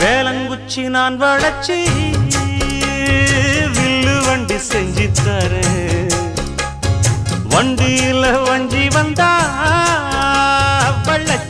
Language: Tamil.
வேலங்குச்சி நான் வளச்சி வில்லு வண்டி செஞ்சு தரேன். வண்டியில வஞ்சி வந்தா வள்ளச்சி